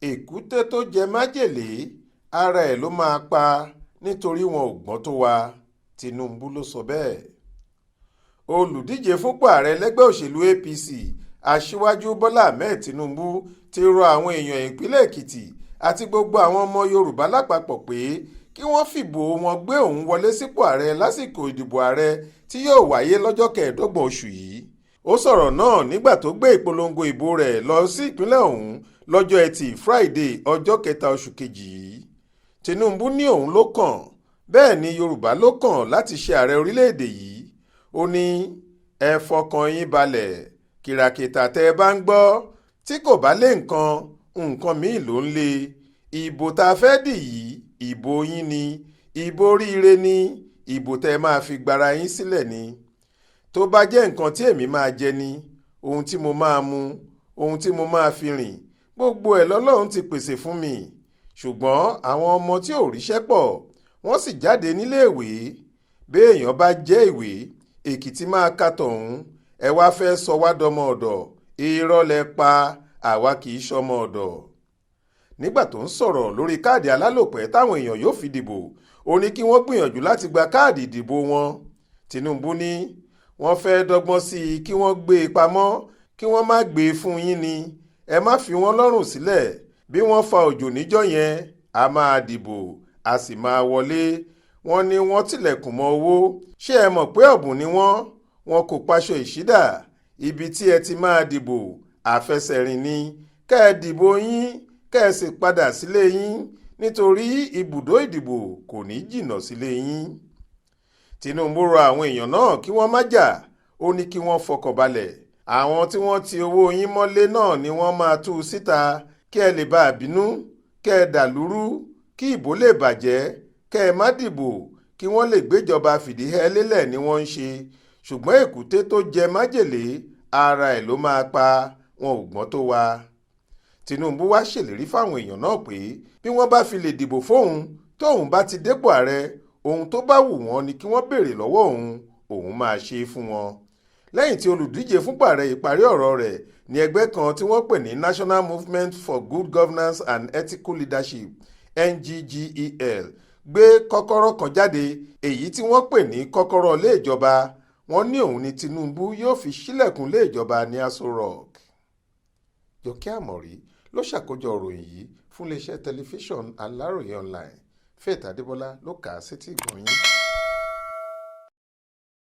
èkúté tó jẹ májèlé ara ẹ̀ ló máa pa nítorí wọn ò gbọ́n tó wa. Tinubu ló sọ bẹ́ẹ̀. Olùdíje fúnpò ààrẹ lẹ́gbẹ́ òṣèlú APC aṣíwájú Bọ́lá Ahmed Tinubu ti rọ àwọn èèyàn ìpínlẹ̀ Èkìtì àti gbogbo àwọn ọmọ Yorùbá lápapọ̀ pé kí wọ́n fìbò wọn gbé òun wọlé sípò ààrẹ lásìkò ìdìbò ààrẹ tí yóò wáyé lọ́jọ́ 25 oṣù yìí. Ó sọ̀rọ̀ náà nígbà tó gbé ìpolongo ìbò rẹ̀ lọ sí ìpínlẹ̀ ọ̀hún lọ́jọ́ Ẹtì Friday ọjọ́ 3 oṣù kejì yìí. Tinubu ní òun ló kàn, bẹ́ẹ̀ ni Yorùbá ló kàn láti ṣe ààrẹ orílẹ̀-èdè yìí. Ó ní ẹ fọkàn yín balẹ̀, kìràkìtà tẹ́ ẹ bá ń gbọ́ tí kò bá lé nǹkan míì ló ń lé. Ìbò tá a fẹ́ dì yìí ìbò yín ni, ìbò oríire ni, ìbò tẹ́ máa fi gbara yín sílẹ̀ ni. Tó bá jẹ́ nǹkan tí èmi máa jẹ ni, ohun tí mo máa mu, ohun tí mo máa fi rìn, gbogbo ẹ̀ lọ́lọ́run ti pèsè fún mi. Ṣùgbọ́n àwọn ọmọ tí ò ríṣẹ́ pọ̀ wọ́n sì jáde níléèwé. Béèyàn bá jẹ́ ìwé Èkìtì máa ka tọ̀hún, ẹ wá fẹ́ sọ wá dọmọ ọ̀dọ̀, irọ́ lẹ pa, àwa kì í ṣọmọ ọ̀dọ̀. Nígbà tó ń sọ̀rọ̀ lórí káàdì alálòpẹ́ táwọn èèyàn yóò fi dìbò, ó ní kí wọ́n gbìyànjú láti gba káàdì ìdìbò wọn. Tinubu ní wọ́n fẹ́ dọ́gbọ́n sí i kí wọ́n gbé e pamọ́, kí wọ́n má gbé e fún yín ni. Ẹ má fi wọ́n lọ́rùn sílẹ̀. Bí wọ́n fa òjò níjọ́ yẹn, a máa dìbò, a sì máa wọlé. Wọ́n ní wọ́n tilẹ̀kùn mọ́ owó. Ṣé ẹ mọ̀ pé ọ̀bùn ni wọ́n kò paṣọ ìṣídà. Ibi tí ẹ ti máa dìbò àfẹsẹ̀rìn ni. Kẹ́ ẹ dìbò yín, kẹ́ ẹ sì padà sílé yín, nítorí ibùdó ìdìbò kò ní jìnnà sílé yín. Tinubu rọ àwọn èèyàn náà kí wọ́n má jà. Ó ní kí wọ́n fọkàn balẹ̀. Àwọn tí wọ́n ti owó yín mọ́lé náà ni wọ́n máa tú síta kí ẹ lè bá a bínú, kẹ́ ẹ dàlúrú, kí ìbò lè bàjẹ́, kẹ́ ẹ má dìbò, kí wọ́n lè gbéjọba fìdíhẹ́ lélẹ̀ ni wọ́n ń ṣe. Ṣùgbọ́n èkúté tó jẹ májèlé ara ẹ̀ ló máa pa, wọn ò gbọ́n tó wa. Tinubu wá ṣèlérí fáwọn èèyàn náà pé bí wọ́n bá fi lè dìbò fóun tóun bá ti dépò ààrẹ, ohun tó bá wù wọ́n ni kí wọ́n béèrè lọ́wọ́ òun máa ṣe é fún wọn. Lẹ́yìn tí olùdíje fúnpò ààrẹ ìparí ọ̀rọ̀ rẹ̀ ní ẹgbẹ́ kan tí wọ́n pè ní National Movement for Good Governance and Ethical Leadership NGGEL gbé kọ́kọ́rọ́ kan jáde, èyí tí wọ́n pè ní kọ́kọ́rọ́ ilé ìjọba. Wọ́n ní òun ni Tinubu yóò fi ṣílẹ̀kùn ilé ìjọba ní Aso Rock. Jọkẹ́ Àmọ̀rí ló ṣàkójọ ìròyìn yìí fún iléeṣẹ́ tẹlifíṣọ̀n Aláròye online. Faith Adébọ́lá ló kà á sétí ìgbọ̀nyín.